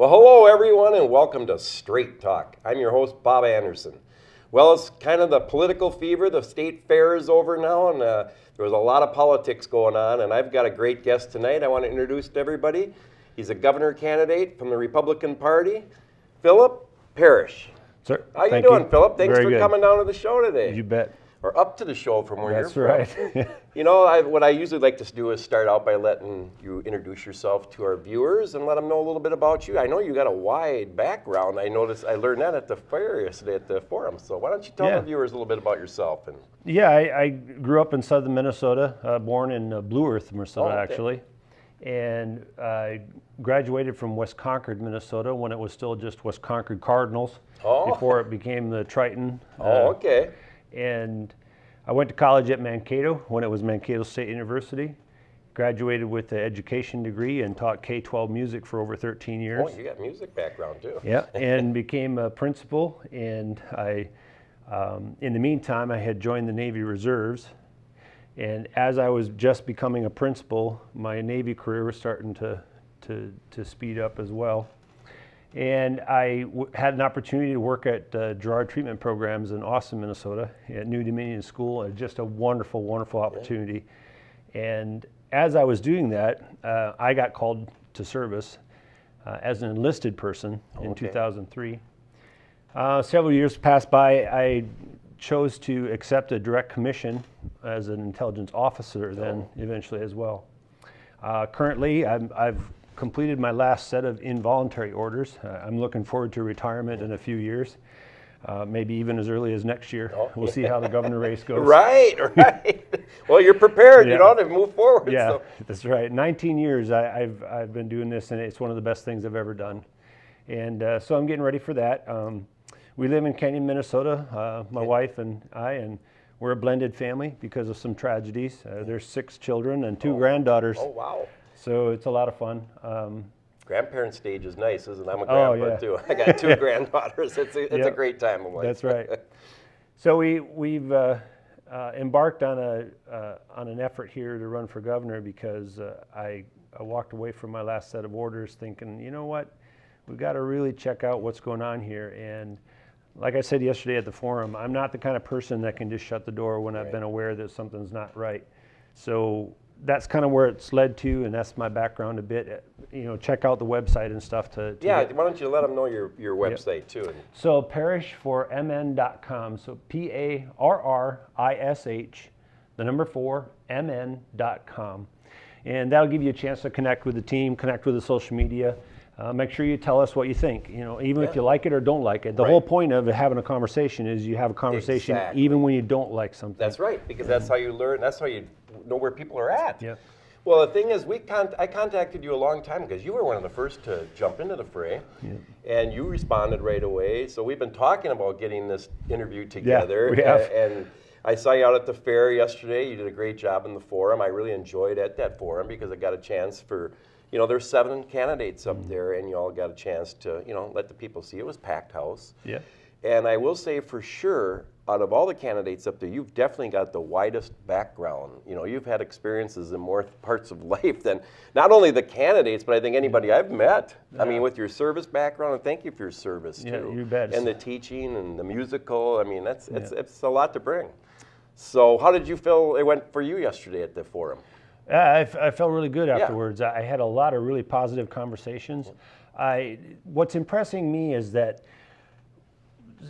Well, hello everyone and welcome to Straight Talk. I'm your host, Bob Anderson. Well, it's kind of the political fever. The state fair is over now and there was a lot of politics going on, and I've got a great guest tonight I want to introduce to everybody. He's a governor candidate from the Republican Party, Phillip Parrish. Sir, how you doing, Phillip? Thanks Very for good. coming down to the show today. You bet. Or up to the show from where That's you're from. right. You know, what I usually like to do is start out by letting you introduce yourself to our viewers and let them know a little bit about you. I know you got a wide background. I learned that at the fair yesterday at the forum. So why don't you tell the viewers a little bit about yourself? And I grew up in southern Minnesota, born in Blue Earth, Minnesota, actually. And I graduated from West Concord, Minnesota, when it was still just West Concord Cardinals, before it became the Triton. And I went to college at Mankato when it was Mankato State University. Graduated with an education degree and taught K-12 music for over 13 years. Oh, you got music background too. Yeah, and became a principal. And in the meantime, I had joined the Navy Reserves. And as I was just becoming a principal, my Navy career was starting to speed up as well. And I had an opportunity to work at Gerard Treatment Programs in Austin, Minnesota, at New Dominion School. Just a wonderful, wonderful opportunity. And as I was doing that, I got called to service as an enlisted person in 2003. Several years passed by. I chose to accept a direct commission as an intelligence officer then eventually as well. Currently, I've completed my last set of involuntary orders. I'm looking forward to retirement in a few years, maybe even as early as next year. We'll see how the governor race goes. Right. Well, you're prepared, you know, to move forward. Yeah, so. That's right. 19 years I've been doing this, and it's one of the best things I've ever done. And so I'm getting ready for that. We live in Canyon, Minnesota, my wife and I, and we're a blended family because of some tragedies. There's 6 children and 2 granddaughters. Oh, wow. So it's a lot of fun. Grandparent stage is nice, isn't it? I'm a grandpa too. I got 2 granddaughters. It's a great time in life. That's right. So we've embarked on an effort here to run for governor because I walked away from my last set of orders thinking, you know what, we've got to really check out what's going on here. And like I said yesterday at the forum, I'm not the kind of person that can just shut the door when I've been aware that something's not right. So that's kind of where it's led to, and that's my background a bit. You know, check out the website and stuff to why don't you let them know your website too? So parrish4mn.com. So PARRISH, the number 4, MN.com. And that'll give you a chance to connect with the team, connect with the social media. Make sure you tell us what you think, you know, even if you like it or don't like it. The whole point of having a conversation is you have a conversation even when you don't like something. That's right, because that's how you learn, that's how you know where people are at. Yeah. Well, the thing is, I contacted you a long time because you were one of the first to jump into the fray, and you responded right away. So we've been talking about getting this interview together. Yeah, we have. And I saw you out at the fair yesterday. You did a great job in the forum. I really enjoyed at that forum because I got a chance for, you know, there's 7 candidates up there, and you all got a chance to, you know, let the people see. It was packed house. Yeah. And I will say for sure, out of all the candidates up there, you've definitely got the widest background. You know, you've had experiences in more parts of life than not only the candidates, but I think anybody I've met. I mean, with your service background, and thank you for your service too. Yeah, you bet. And the teaching and the musical. I mean, it's a lot to bring. So how did you feel it went for you yesterday at the forum? I felt really good afterwards. I had a lot of really positive conversations. What's impressing me is that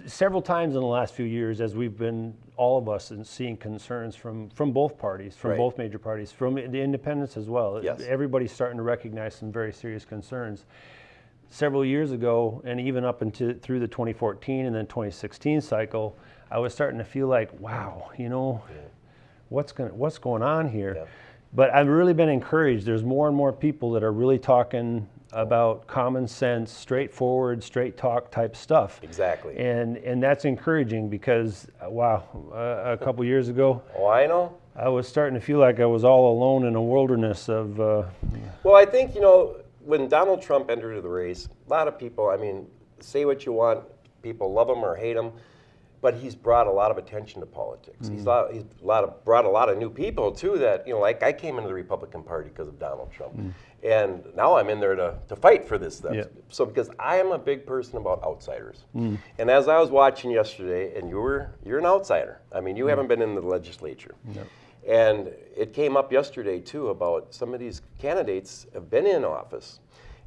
several times in the last few years, as we've been, all of us, seeing concerns from both parties, from both major parties, from the independents as well. Everybody's starting to recognize some very serious concerns. Several years ago, and even up through the 2014 and then 2016 cycle, I was starting to feel like, wow, you know, what's going on here? Yeah. But I've really been encouraged. There's more and more people that are really talking about common sense, straightforward, straight talk type stuff. Exactly. And that's encouraging because, wow, a couple years ago, I know. I was starting to feel like I was all alone in a wilderness of... Well, I think, you know, when Donald Trump entered the race, a lot of people, I mean, say what you want, people love him or hate him, but he's brought a lot of attention to politics. He's brought a lot of new people too that, you know, like I came into the Republican Party because of Donald Trump. And now I'm in there to fight for this stuff. Yeah. So because I am a big person about outsiders. And as I was watching yesterday, and you're an outsider. I mean, you haven't been in the legislature. No. And it came up yesterday too about some of these candidates have been in office,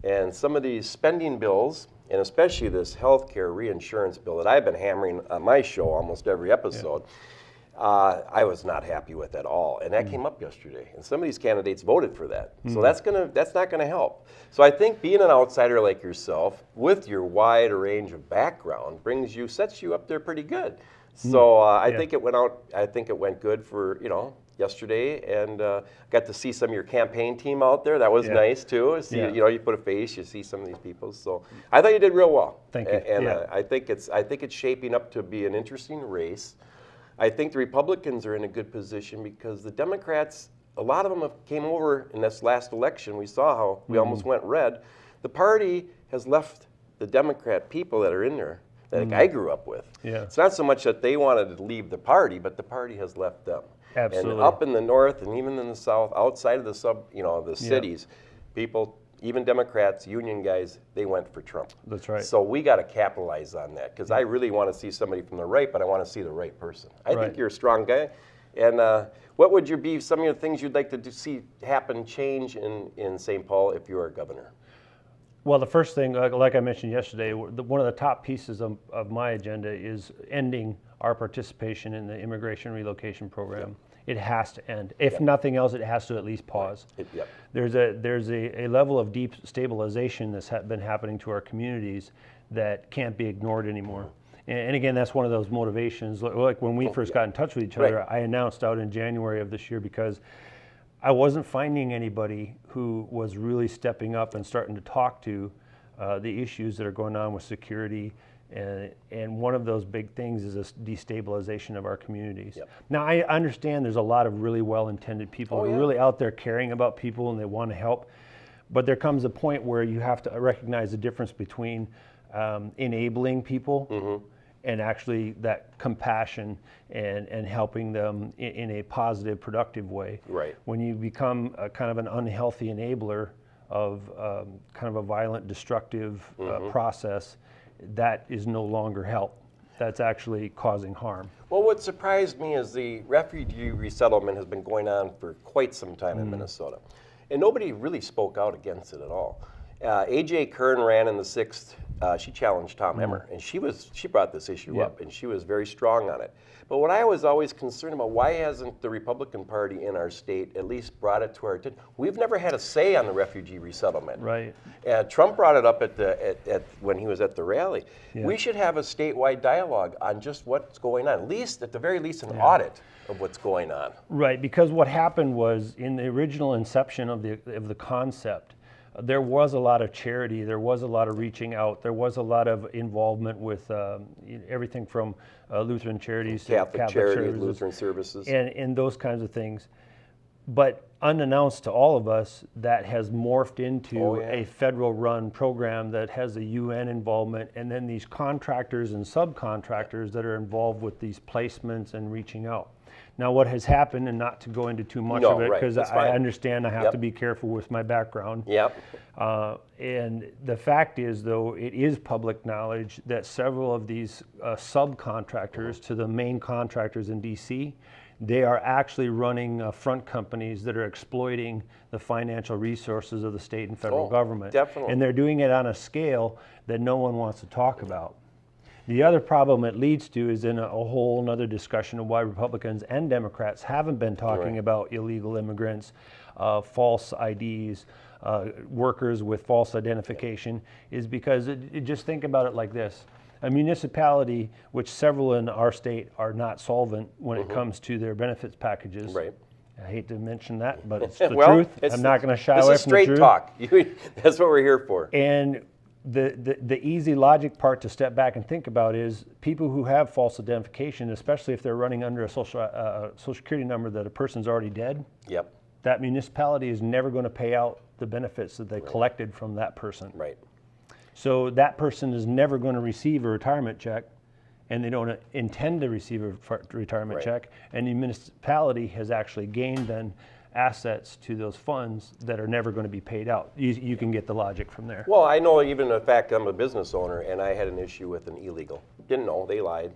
and some of these spending bills, and especially this healthcare reinsurance bill that I've been hammering on my show almost every episode. I was not happy with at all, and that came up yesterday. And some of these candidates voted for that, so that's not gonna help. So I think being an outsider like yourself, with your wide range of background, sets you up there pretty good. So I think it went out. I think it went good for yesterday, and got to see some of your campaign team out there. That was nice too. See, you put a face, you see some of these people. So I thought you did real well. Thank you. And I think it's shaping up to be an interesting race. I think the Republicans are in a good position because the Democrats, a lot of them came over in this last election. We saw how we almost went red. The party has left the Democrat people that are in there that I grew up with. Yeah. It's not so much that they wanted to leave the party, but the party has left them. Absolutely. And up in the north and even in the south, outside of the cities, people, even Democrats, union guys, they went for Trump. That's right. So we got to capitalize on that because I really want to see somebody from the right, but I want to see the right person. I think you're a strong guy. And what would be some of the things you'd like to see happen, change in St. Paul if you were governor? Well, the first thing, like I mentioned yesterday, one of the top pieces of my agenda is ending our participation in the immigration relocation program. It has to end. If nothing else, it has to at least pause. There's a level of deep stabilization that's been happening to our communities that can't be ignored anymore. And again, that's one of those motivations. Like when we first got in touch with each other, I announced out in January of this year because I wasn't finding anybody who was really stepping up and starting to talk to the issues that are going on with security. And one of those big things is this destabilization of our communities. Now, I understand there's a lot of really well-intended people who are really out there caring about people and they want to help. But there comes a point where you have to recognize the difference between enabling people and actually that compassion and helping them in a positive, productive way. Right. When you become a kind of an unhealthy enabler of kind of a violent, destructive process, that is no longer help. That's actually causing harm. Well, what surprised me is the refugee resettlement has been going on for quite some time in Minnesota. And nobody really spoke out against it at all. A.J. Kern ran in the 6th. She challenged Tom Emmer, and she brought this issue up, and she was very strong on it. But what I was always concerned about, why hasn't the Republican Party in our state at least brought it to our attention? We've never had a say on the refugee resettlement. Right. Trump brought it up when he was at the rally. We should have a statewide dialogue on just what's going on, at the very least, an audit of what's going on. Right, because what happened was in the original inception of the concept, there was a lot of charity, there was a lot of reaching out, there was a lot of involvement with everything from Lutheran charities to Catholic charities, Lutheran services. And those kinds of things. But unannounced to all of us, that has morphed into a federal-run program that has a UN involvement, and then these contractors and subcontractors that are involved with these placements and reaching out. Now, what has happened, and not to go into too much of it, because I understand I have to be careful with my background. And the fact is, though, it is public knowledge that several of these subcontractors to the main contractors in D.C., they are actually running front companies that are exploiting the financial resources of the state and federal government. Definitely. And they're doing it on a scale that no one wants to talk about. The other problem it leads to is in a whole other discussion of why Republicans and Democrats haven't been talking about illegal immigrants, false IDs, workers with false identification, is because just think about it like this. A municipality, which several in our state are not solvent when it comes to their benefits packages. Right. I hate to mention that, but it's the truth. I'm not going to shy away from the truth. This is straight talk. That's what we're here for. And the easy logic part to step back and think about is people who have false identification, especially if they're running under a social security number that a person's already dead. That municipality is never going to pay out the benefits that they collected from that person. So that person is never going to receive a retirement check, and they don't intend to receive a retirement check, and the municipality has actually gained then assets to those funds that are never going to be paid out. You can get the logic from there. Well, I know even the fact I'm a business owner and I had an issue with an illegal. Didn't know, they lied,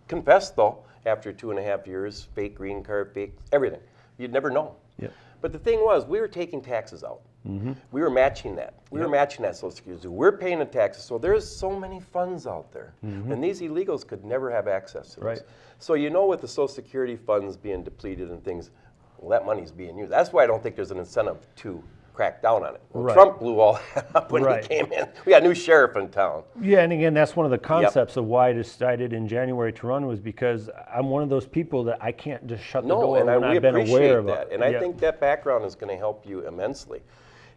Confessed though, after 2.5 years, fake green card, fake everything. You'd never know. Yep. But the thing was, we were taking taxes out. We were matching that. We were matching that Social Security. We're paying the taxes. So there's so many funds out there. And these illegals could never have access to those. Right. So with the Social Security funds being depleted and things, well, that money's being used. That's why I don't think there's an incentive to crack down on it. Well, Right. Trump blew all that up when he came in. We got a new sheriff in town. Yeah, and again, that's one of the concepts of why I decided in January to run, was because I'm one of those people that I can't just shut the door and when we I've been aware appreciate of that. it. And I think that background is going to help you immensely.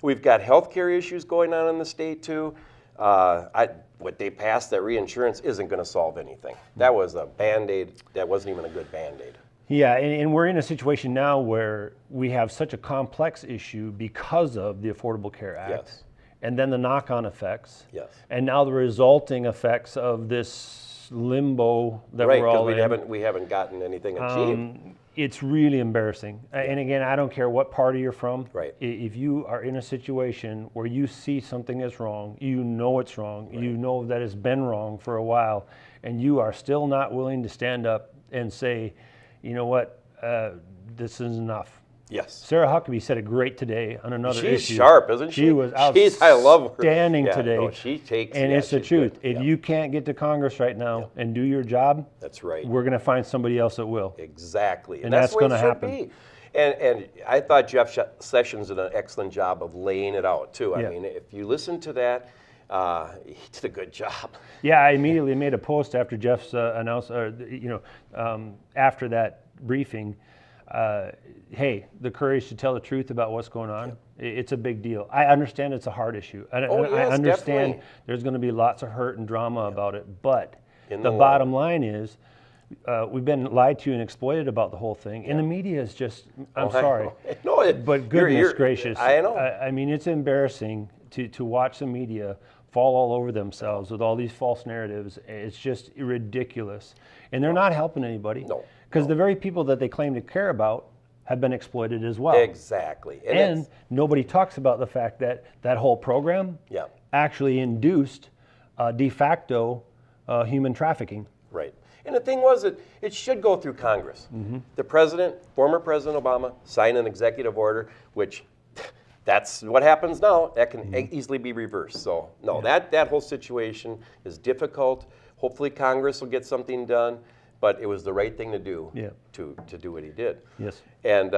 We've got healthcare issues going on in the state too. What they passed, that reinsurance isn't going to solve anything. That was a Band-Aid. That wasn't even a good Band-Aid. Yeah, and we're in a situation now where we have such a complex issue because of the Affordable Care Act. Yes. And then the knock-on effects. Yes. And now the resulting effects of this limbo that we're all in. We haven't gotten anything achieved. It's really embarrassing. And again, I don't care what party you're from. Right. If you are in a situation where you see something is wrong, you know it's wrong, you know that it's been wrong for a while, and you are still not willing to stand up and say, you know what, this is enough. Yes. Sarah Huckabee said it great today on another issue. She's sharp, isn't she? She was I love her. outstanding today. No, she takes. And it's the truth. Good. If you can't get to Congress right now and do your job, that's right. We're going to find somebody else that will. Exactly. And that's going to happen. Be. And I thought Jeff Sessions did an excellent job of laying it out too. I mean, if you listen to that, he did a good job. Yeah, I immediately made a post after Jeff's after that briefing. Hey, the courage to tell the truth about what's going on. It's a big deal. I understand it's a hard issue. I understand definitely. There's going to be lots of hurt and drama about it. But In the the bottom line is, we've been lied to and exploited about the whole thing. And the media is just, I'm sorry. But goodness gracious. I know. I mean, it's embarrassing to watch the media fall all over themselves with all these false narratives. It's just ridiculous. And they're not helping anybody. No. Because the very people that they claim to care about have been exploited as well. Exactly. And nobody talks about the fact that that whole program actually induced de facto human trafficking. Right. And the thing was that it should go through Congress. The president, former President Obama, signed an executive order, which that's what happens now. That can easily be reversed. So, no, that whole situation is difficult. Hopefully Congress will get something done. But it was the right thing to do to do what he did. Yes. And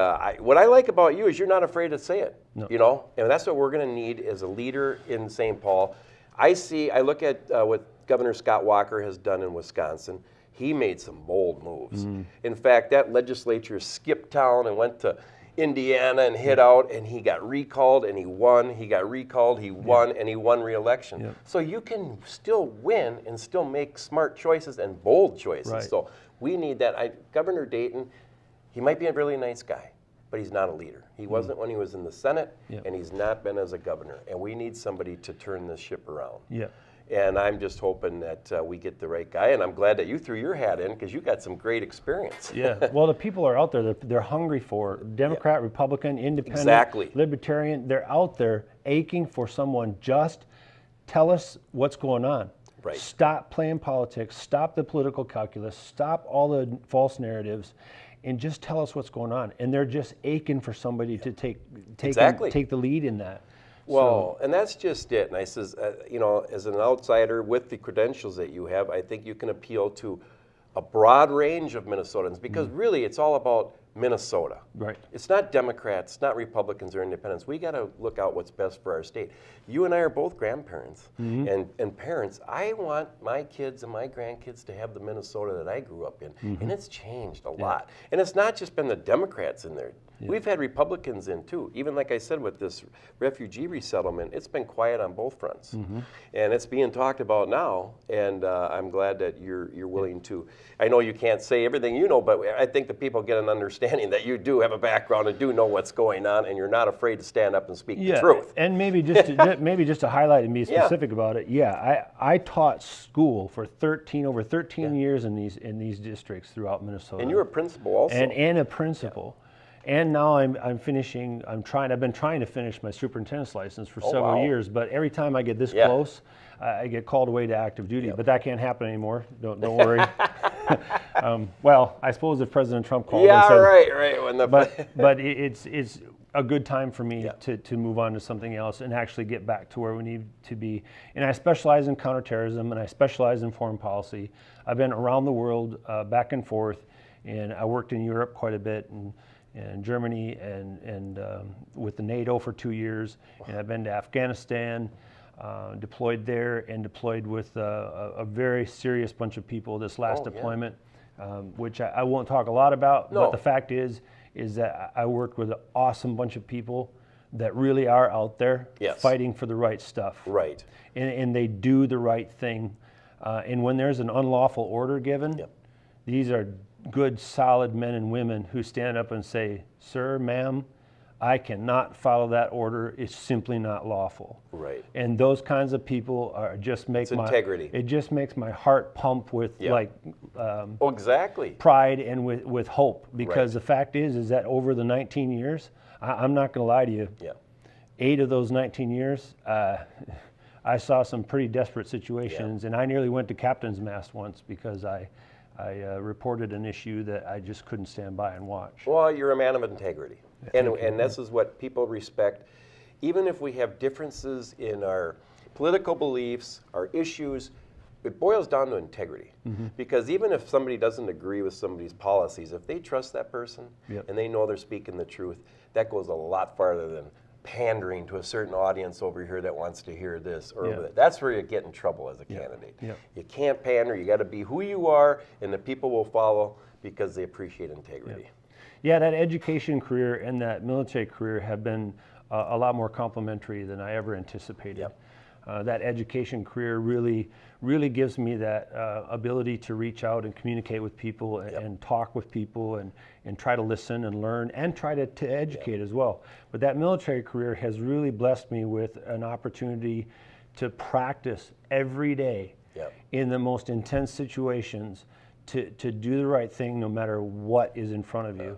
what I like about you is you're not afraid to say it. No. And that's what we're going to need as a leader in St. Paul. I look at what Governor Scott Walker has done in Wisconsin. He made some bold moves. In fact, that legislature skipped town and went to Indiana and hid out, and he got recalled and he won. He got recalled, he won, and he won re-election. So you can still win and still make smart choices and bold choices. Right. So we need that. Governor Dayton, he might be a really nice guy, but he's not a leader. He wasn't when he was in the Senate, and he's not been as a governor. And we need somebody to turn this ship around. And I'm just hoping that we get the right guy. And I'm glad that you threw your hat in because you got some great experience. Well, the people are out there. They're hungry for Democrat, Republican, Independent, Libertarian. They're out there aching for someone. Just tell us what's going on. Right. Stop playing politics. Stop the political calculus. Stop all the false narratives. And just tell us what's going on. And they're just aching for somebody to take the lead in that. Well, and that's just it. And I says, as an outsider with the credentials that you have, I think you can appeal to a broad range of Minnesotans because really it's all about Minnesota. Right. It's not Democrats, it's not Republicans or independents. We got to look out what's best for our state. You and I are both grandparents and parents. I want my kids and my grandkids to have the Minnesota that I grew up in. And it's changed a lot. And it's not just been the Democrats in there. We've had Republicans in too. Even like I said with this refugee resettlement, it's been quiet on both fronts. And it's being talked about now. And I'm glad that you're willing to. I know you can't say everything you know, but I think the people get an understanding that you do have a background and do know what's going on, and you're not afraid to stand up and speak the truth. And maybe just to highlight and be specific about it. I taught school for over 13 years in these districts throughout Minnesota. And you were a principal also. And a principal. And now I've been trying to finish my superintendent's license for several wow. years, but every time I get this Yeah. close, I get called away to active duty. Yep. But that can't happen anymore. Don't worry. Well, I suppose if President Trump called and Yeah, said, right. When the but it's a good time for me Yeah. to move on to something else and actually get back to where we need to be. And I specialize in counterterrorism, and I specialize in foreign policy. I've been around the world, back and forth, and I worked in Europe quite a bit, and Germany, and with the NATO for 2 years. And I've been to Afghanistan, deployed there, and deployed with a very serious bunch of people this last deployment, which I won't talk a lot about. No. But the fact is that I worked with an awesome bunch of people that really are out there Yes. fighting for the right stuff. Right. And they do the right thing. And when there's an unlawful order given, Yep. these are good, solid men and women who stand up and say, "Sir, ma'am, I cannot follow that order. It's simply not lawful." Right. And those kinds of people are just make It's integrity. It just makes my heart pump with Yeah. Oh, exactly. pride and with hope, because Right. the fact is that over the 19 years, I'm not going to lie to you, Yeah. 8 of those 19 years, I saw some pretty desperate situations, and I nearly went to captain's mast once because I reported an issue that I just couldn't stand by and watch. Well, you're a man of integrity, and thank you. this is what people respect. Even if we have differences in our political beliefs, our issues, it boils down to integrity. Because even if somebody doesn't agree with somebody's policies, if they trust that person Yep. and they know they're speaking the truth, that goes a lot farther than pandering to a certain audience over here that wants to hear this or Yeah. that. That's where you get in trouble as a candidate. Yep. You can't pander. You got to be who you are, and the people will follow because they appreciate integrity. Yeah, that education career and that military career have been a lot more complimentary than I ever anticipated. Yep. That education career really gives me that ability to reach out and communicate with people and talk with people and try to listen and learn and try to educate as well. But that military career has really blessed me with an opportunity to practice every day Yep. in the most intense situations to do the right thing no matter what is in front of you.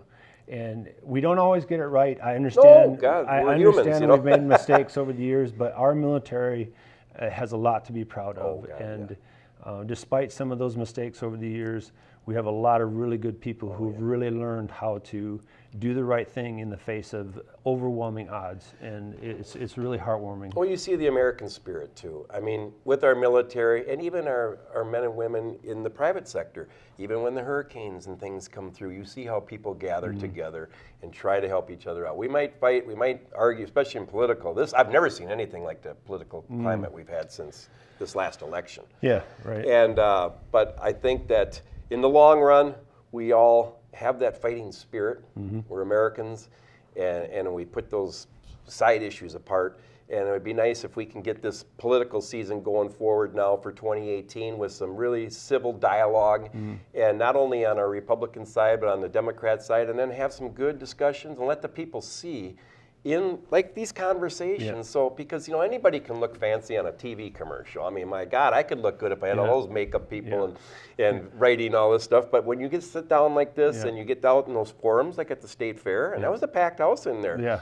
And we don't always get it right. I understand. No, God, I we're understand humans, you know. we've made mistakes over the years, but our military has a lot to be proud of. God, and despite some of those mistakes over the years, we have a lot of really good people who've really learned how to do the right thing in the face of overwhelming odds, and it's really heartwarming. Well, you see the American spirit too. I mean, with our military and even our men and women in the private sector, even when the hurricanes and things come through, you see how people gather together and try to help each other out. We might fight, we might argue, especially in political. I've never seen anything like the political climate we've had since this last election. Yeah, right. And but I think that in the long run, we all have that fighting spirit. We're Americans, and we put those side issues apart. And it would be nice if we can get this political season going forward now for 2018 with some really civil dialogue, and not only on our Republican side, but on the Democrat side, and then have some good discussions and let the people see in like these conversations. So because anybody can look fancy on a TV commercial. I mean, my God, I could look good if I had all those makeup people and writing all this stuff. But when you get to sit down like this and you get out in those forums like at the State Fair, and that was a packed house in there. Yeah.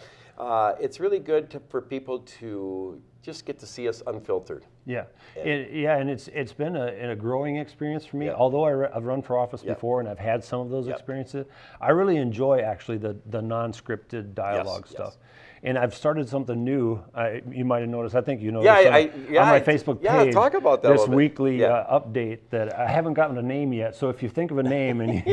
It's really good for people to just get to see us unfiltered. Yeah, and it's been a growing experience for me. Yeah. Although I've run for office before and I've had some of those experiences, I really enjoy actually the non-scripted dialogue stuff. And I've started something new. You might have noticed. I think you noticed on my Facebook page. Talk about that. This weekly update that I haven't gotten a name yet. So if you think of a name and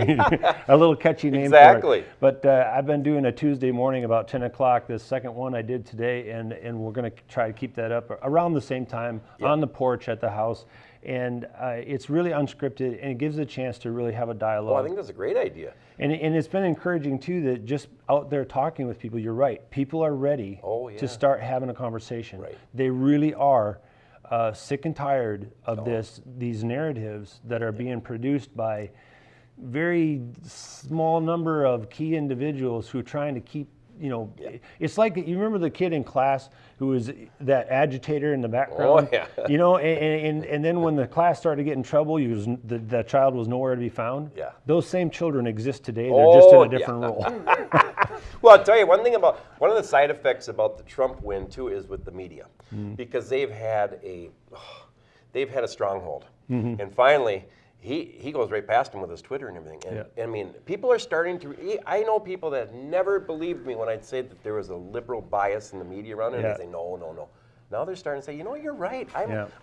a little catchy name for it. But I've been doing a Tuesday morning about 10 o'clock. The second one I did today, and we're going to try to keep that up around the same time on the porch at the house. And it's really unscripted, and it gives a chance to really have a dialogue. Oh, I think that's a great idea. And it's been encouraging too that just out there talking with people, you're right. People are ready to start having a conversation. Right. They really are sick and tired of these narratives that are being produced by very small number of key individuals who are trying to keep you know, it's like, you remember the kid in class who was that agitator in the background? Oh, yeah. You know, and then when the class started to get in trouble, the child was nowhere to be found. Yeah. Those same children exist today. They're just in a yeah. different role. Well, I'll tell you one of the side effects about the Trump win too is with the media, because they've had a stronghold, and finally he goes right past him with his Twitter and everything. And I mean, people are starting to. I know people that never believed me when I'd say that there was a liberal bias in the media around it, and they say no. Now they're starting to say, you know, you're right.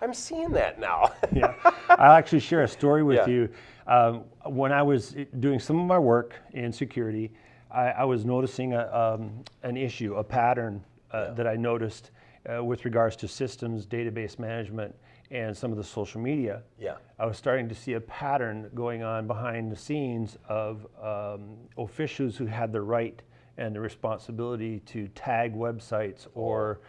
I'm seeing that now. Yeah, I'll actually share a story with you. When I was doing some of my work in security, I was noticing an issue, a pattern that I noticed with regards to systems, database management, and some of the social media. Yeah. I was starting to see a pattern going on behind the scenes of officials who had the right and the responsibility to tag websites or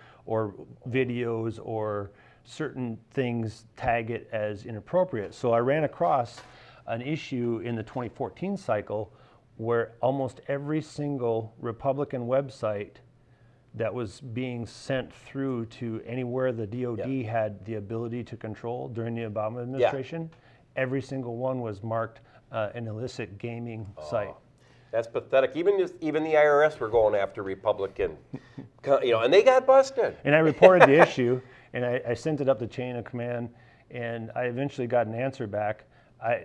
videos or certain things, tag it as inappropriate. So I ran across an issue in the 2014 cycle where almost every single Republican website that was being sent through to anywhere the DOD had the ability to control during the Obama administration, every single one was marked an illicit gaming site. That's pathetic. Even the IRS were going after Republican, and they got busted. And I reported the issue, and I sent it up the chain of command, and I eventually got an answer back.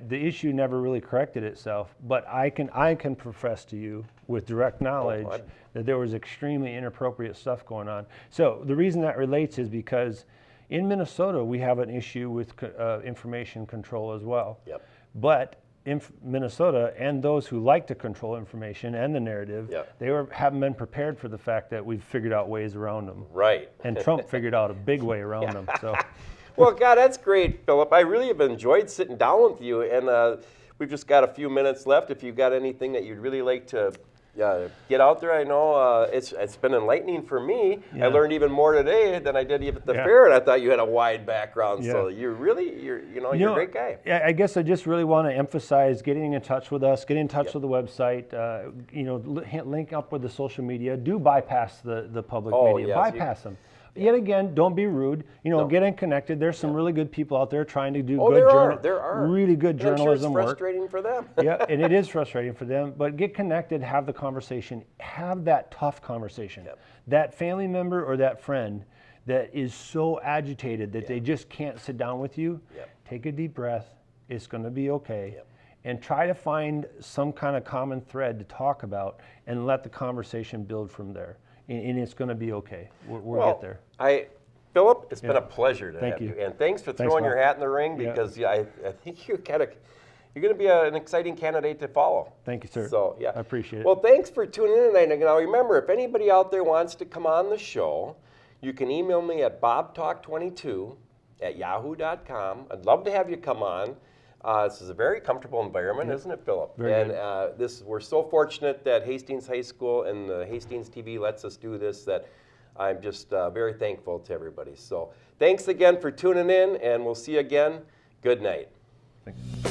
The issue never really corrected itself, but I can profess to you with direct knowledge that there was extremely inappropriate stuff going on. So the reason that relates is because in Minnesota we have an issue with information control as well. Yep. But Minnesota and those who like to control information and the narrative, haven't been prepared for the fact that we've figured out ways around them. Right. And Trump figured out a big way around them. So. Well, God, that's great, Philip. I really have enjoyed sitting down with you, and we've just got a few minutes left. If you've got anything that you'd really like to get out there, I know it's been enlightening for me. I learned even more today than I did even at the fair, and I thought you had a wide background. So you're a great guy. I guess I just really want to emphasize getting in touch with us, get in touch with the website. Link up with the social media. Do bypass the public media. Bypass them. Yet again, don't be rude. Get in connected. There's some really good people out there trying to do really good journalism work. It's frustrating for them. Yeah, and it is frustrating for them. But get connected, have the conversation, have that tough conversation. Yep. That family member or that friend that is so agitated that they just can't sit down with you. Yep. Take a deep breath. It's going to be okay. Yep. And try to find some kind of common thread to talk about, and let the conversation build from there. And it's going to be okay. We'll get there. Philip, it's been a pleasure to have you. And thanks for throwing your hat in the ring, because I think you're going to be an exciting candidate to follow. Thank you, sir. So I appreciate it. Well, thanks for tuning in tonight. Now remember, if anybody out there wants to come on the show, you can email me at bobtalk22@yahoo.com. I'd love to have you come on. This is a very comfortable environment, isn't it, Philip? Very good. We're so fortunate that Hastings High School and the Hastings TV lets us do this, that I'm just very thankful to everybody. So thanks again for tuning in, and we'll see you again. Good night. Thanks.